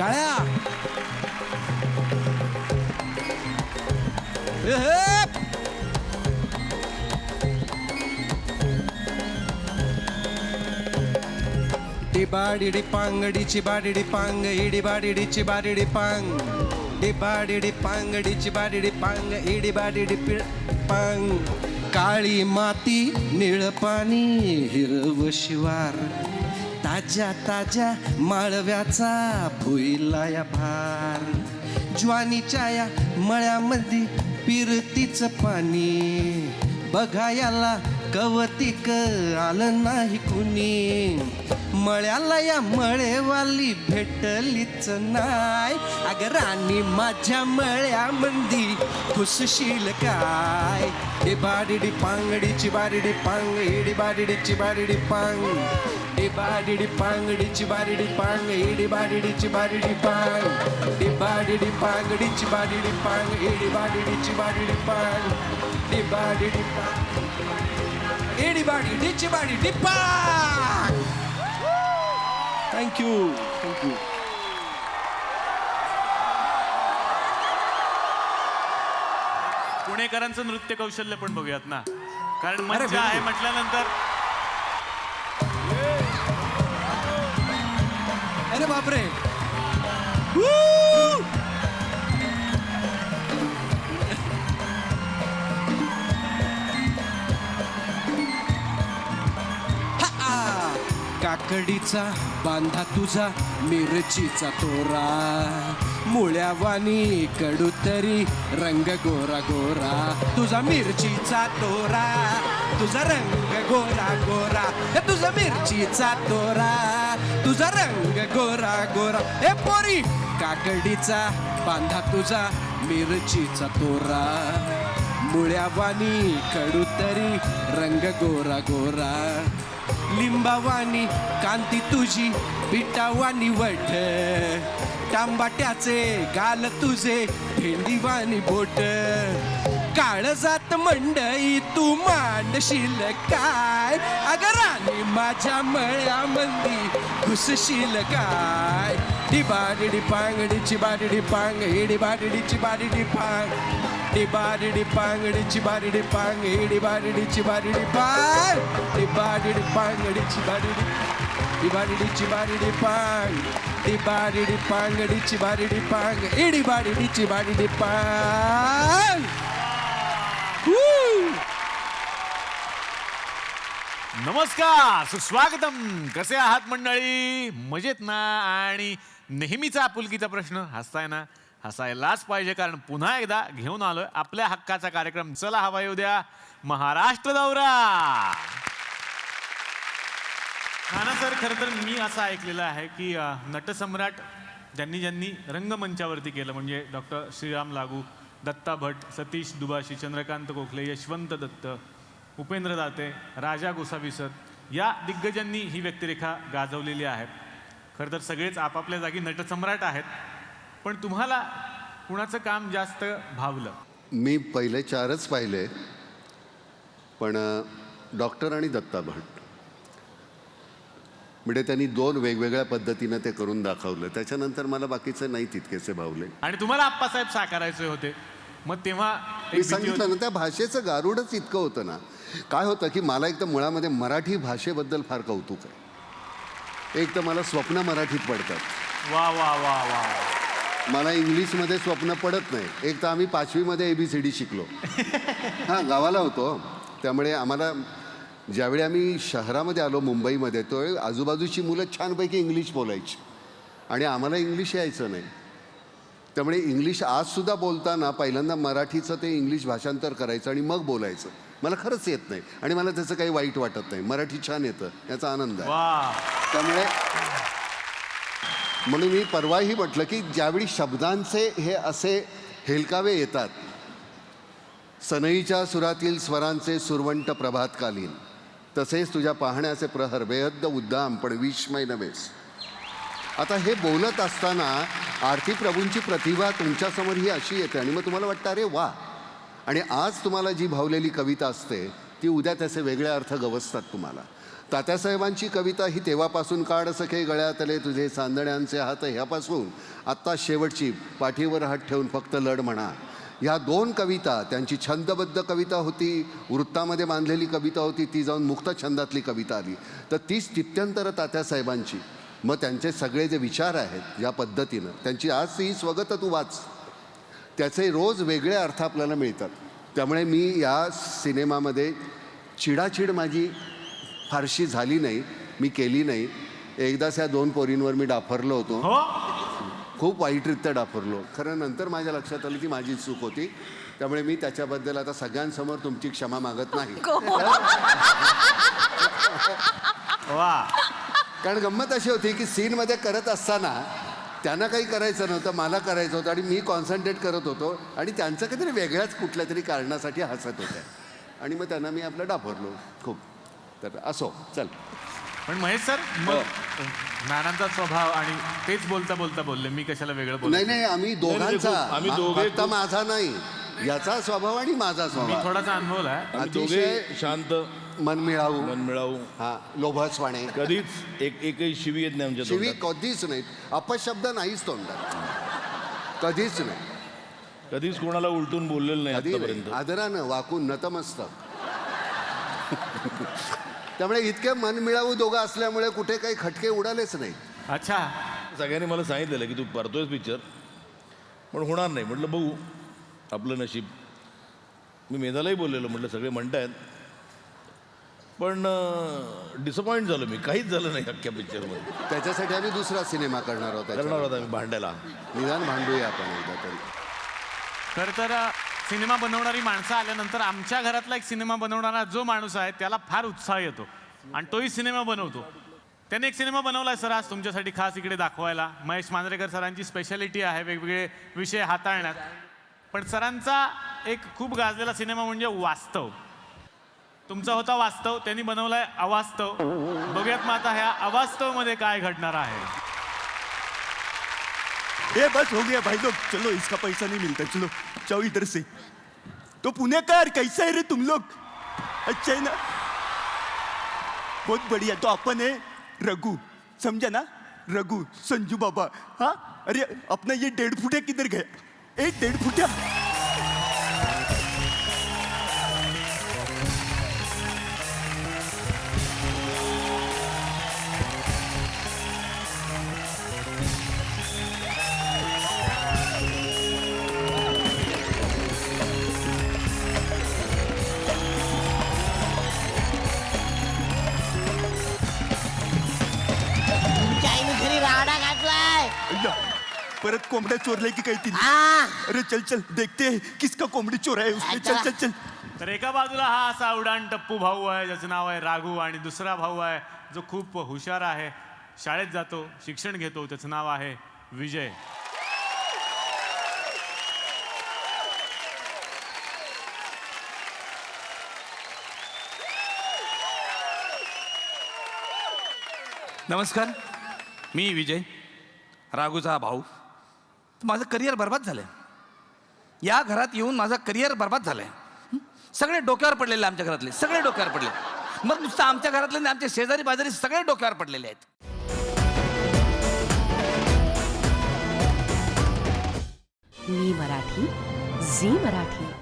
टाळ्या. डिबाडिडी पांगडीची बाडिडी पांग इडी बाडिडीची बाडिडी पांग डिबाडिडी पांगडीची बाडिडी पांग इडी बाडिडी पांग. काळी माती निळ पाणी हिरव शिवार ताज्या ताज्या माळव्याचा फुईला या भार. ज्वानीच्या या मळ्यामध्ये पिरतीच पाणी बघायला कवतिक आलं नाही कुणी. मळ्याला या मळेवाली भेटलीच नाय. अगं राणी माझ्या मळ्यामंदी खुसशील काय. डिबाडिडी पांगडीची बाडिडी पांग इडी बाडिडीची बाडिडी पांग डिबाडिडी पांगडीची बाडिडी पांग इडी बाडिडीची बाडिडी पांग डिबाडिडी पांगडीची बाडिडी पांग इडी बाडिडीची बाडिडी पांग डिबाडिडी पांग इडी बाडिडीची बाडिडी पांग. Thank you thank you. पुणेकरांचं नृत्य कौशल्य पण बघूयात ना, कारण मज्जा आहे म्हटल्यानंतर. अरे बापरे. काकडीचा बांधा तुझा मिरचीचा तोरा मुळ्यावानी कडू तरी रंग गोरा गोरा. तुझा मिरचीचा तोरा तुझा रंग गोरा गोरा तुझा मिरचीचा तोरा तुझा रंग गोरा गोरा. ए पोरी काकडीचा बांधा तुझा मिरचीचा तोरा मुळ्यावानी कडू तरी रंग गोरा गोरा. लिंबावानी कांती तुझी बिटावानी वट टांबाट्याचे गाल तुझे भेंडीवानी बोट. काळजात मंडई तू मांडशील काय. अगं राणी माझ्या मळ्यामंदी घुसशील काय. डिबाडिडी पांगडीची बाडिडी पांग इडी बाडिडीची बाडिडी पांग डिबाडिडी पांगडीची बाडिडी पांग इडी बाडिडीची बाडिडी पांग डिबाडिडी पांगडीची बाडिडी डिबाडिडीची बाडिडी पांग डिबाडिडी पांगडीची बाडिडी पांग इडी बाडिडीची बाडिडी पांग. नमस्कार, सुस्वागतम. कसे आहात मंडळी? मजेत ना? आणि नेहमीचा आपुलकीचा प्रश्न, हसताय ना? हसायलाच पाहिजे, कारण पुन्हा एकदा घेऊन आलोय आपल्या हक्काचा कार्यक्रम. चला हवा येऊ द्या महाराष्ट्र दौरा. नाना सर, खरं तर मी असं ऐकलेलं आहे की नटसम्राट ज्यांनी ज्यांनी रंगमंचावरती केलं, म्हणजे डॉक्टर श्रीराम लागू, दत्ता भट, सतीश दुबाशी, चंद्रकांत गोखले, यशवंत दत्त, उपेंद्र दाते, राजा गोसावीसर या दिग्गजांनी ही व्यक्तिरेखा गाजवलेली आहे. खरं तर सगळेच आपापल्या जागी नटसम्राट आहेत, पण तुम्हाला कुणाचं काम जास्त भावलं? मी पहिले 4च पाहिले, पण डॉक्टर आणि दत्ता भट म्हणजे त्यांनी 2 वेगवेगळ्या पद्धतीनं ते करून दाखवलं. त्याच्यानंतर मला बाकीचे नाही तितकेसे भावले. आणि तुम्हाला आप्पासाहेब साकारायचे होते, मग तेव्हा मी सांगितलं ना, त्या भाषेचं गारुडच इतकं होतं ना. काय होतं की मला एक तर मुळामध्ये मराठी भाषेबद्दल फार कौतुक आहे. एक तर मला स्वप्न मराठीत पडतात. वा वा वा वा. मला इंग्लिशमध्ये स्वप्न पडत नाही. एक तर आम्ही 5वीमध्ये ABCD शिकलो. हां, गावाला होतो, त्यामुळे आम्हाला ज्यावेळी आम्ही शहरामध्ये आलो मुंबईमध्ये, त्यावेळी आजूबाजूची मुलं छानपैकी इंग्लिश बोलायची आणि आम्हाला इंग्लिश यायचं नाही. त्यामुळे इंग्लिश आजसुद्धा बोलताना पहिल्यांदा मराठीचं ते इंग्लिश भाषांतर करायचं आणि मग बोलायचं. मला खरंच येत नाही आणि मला त्याचं काही वाईट वाटत नाही. मराठी छान येतं, याचा आनंद आहे. त्यामुळे म्हणून मी परवाही म्हटलं की ज्यावेळी शब्दांचे हे असे हेलकावे येतात, सनईच्या सुरातील स्वरांचे सुरवंट प्रभातकालीन, तसेच तुझ्या पाहण्याचे प्रहर बेहद्द उद्दाम पण विस्मय नव्हेस. आता हे बोलत असताना आरती प्रभूंची प्रतिभा तुमच्यासमोर ही अशी येते आणि मग तुम्हाला वाटतं अरे वा. आणि आज तुम्हाला जी भावलेली कविता असते ती उद्या त्याचे वेगळे अर्थ गवसतात तुम्हाला. तात्यासाहेबांची कविता ही तेव्हापासून काढ सखे गळ्यातले तुझे चांदण्यांचे हात ह्यापासून आत्ता शेवटची पाठीवर हात ठेवून फक्त लढ म्हणा, ह्या 2 कविता त्यांची छंदबद्ध कविता होती, वृत्तामध्ये बांधलेली कविता होती, ती जाऊन मुक्त छंदातली कविता आली. तर ती स्थित्यंतर तात्यासाहेबांची, मग त्यांचे सगळे जे विचार आहेत या पद्धतीनं त्यांची आज ही स्वगत तू वाच, त्याचे रोज वेगळे अर्थ आपल्याला मिळतात. त्यामुळे मी या सिनेमामध्ये चिडाचिड माझी फारशी झाली नाही, मी केली नाही. एकदाच या 2 पोरींवर मी डाफरलो होतो, हो खूप वाईटरित्या डाफरलो. खरं नंतर माझ्या लक्षात आलं ती माझी चूक होती. त्यामुळे मी त्याच्याबद्दल आता सगळ्यांसमोर तुमची क्षमा मागत नाही. वा. कारण गंमत अशी होती की सीनमध्ये करत असताना त्यांना काही करायचं नव्हतं, मला करायचं होतं आणि मी कॉन्सन्ट्रेट करत होतो आणि त्यांचं काहीतरी वेगळ्याच कुठल्या तरी कारणासाठी हसत होते आणि मग त्यांना मी आपलं डाफरलो खूप. तर असो, चल. पण महेश सर, मग नानांचा स्वभाव आणि तेच बोलता बोलता बोलले, मी कशाला वेगळं बोलले? नाही, आम्ही दोघांचा, आम्ही दोघे फक्त माझा नाही, याचा स्वभाव आणि माझा मी स्वभाव थोडासा अनुभवलाय. आम्ही दोघे अतिशय शांत, मन मिळावू, मन मिळावू, हा, लोभसवाणे, कधीच एकही शिवी येत नाही आमच्या शिवी तोंडात. कधीच नाहीत, अपशब्द नाहीच तोंडात, कधीच नाही, कधीच कोणाला उलटून बोललेलं नाही कधी नाही. आतापर्यंत. आदरानं वाकून नतमस्तक. त्यामुळे इतके मन मिळावू दोघं असल्यामुळे कुठे काही खटके उडालेच नाही. अच्छा. सगळ्यांनी मला सांगितलेलं की तू परतोयस पिक्चर, पण होणार नाही. म्हटलं बघू आपलं नशीब. मी मेधालाही बोललेलो, म्हटलं सगळे म्हणतायत, पण डिसअपॉइंट झालो मी, काहीच झालं नाही अख्ख्या पिक्चरमध्ये. त्याच्यासाठी आम्ही दुसरा सिनेमा करणार आहोत. करणार होता मी भांडायला. निदान भांडूया आपण एकदा तरी. खरं तर सिनेमा बनवणारी माणसं आल्यानंतर आमच्या घरातला एक सिनेमा बनवणारा जो माणूस आहे त्याला फार उत्साह येतो आणि तोही सिनेमा बनवतो. त्याने एक सिनेमा बनवलाय सर आज तुमच्यासाठी खास इकडे दाखवायला. महेश मांजरेकर सरांची स्पेशालिटी आहे वेगवेगळे विषय हाताळण्यात. पण सरांचा एक खूप गाजलेला सिनेमा म्हणजे वास्तव. तुमचा होता वास्तव, त्यांनी बनवलाय अवास्तव. बघूयात मग आता ह्या अवास्तवमध्ये काय घडणार आहे. ये बस हो गया भाई लोग, चलो इसका पैसा नहीं मिलता, चलो जाओ इधर से. तो पुणेकर कैसा है रे तुम लोग? अच्छा है ना, बहुत बढ़िया. तो अपन है रघु, समझा ना, रघु संजू बाबा. हाँ, अरे अपना ये 1.5 फुटिया किधर गया? 1.5 फुटिया. अय्या, परत कोंबड्या चोरलाय की काही तिने? अरे चल चल देखते हैं किसका कोंबडी चोर है उसने. चल चल चल. तर एका बाजूला हा असा उडाण टप्पू भाऊ आहे ज्याचं नाव आहे राघू, आणि दुसरा भाऊ आहे जो खूप हुशार आहे, शाळेत जातो, शिक्षण घेतो, त्याचं नाव आहे विजय. नमस्कार, मी विजय, राघूचा भाऊ. माझं करिअर बर्बाद झालं आहे. या घरात येऊन माझं करिअर बर्बाद झालं आहे. सगळे डोक्यावर पडलेले, आमच्या घरातले सगळे डोक्यावर पडले. मग नुसतं आमच्या घरातले नाही, आमचे शेजारी बाजारी सगळे डोक्यावर पडलेले आहेत. मी मराठी, झी मराठी.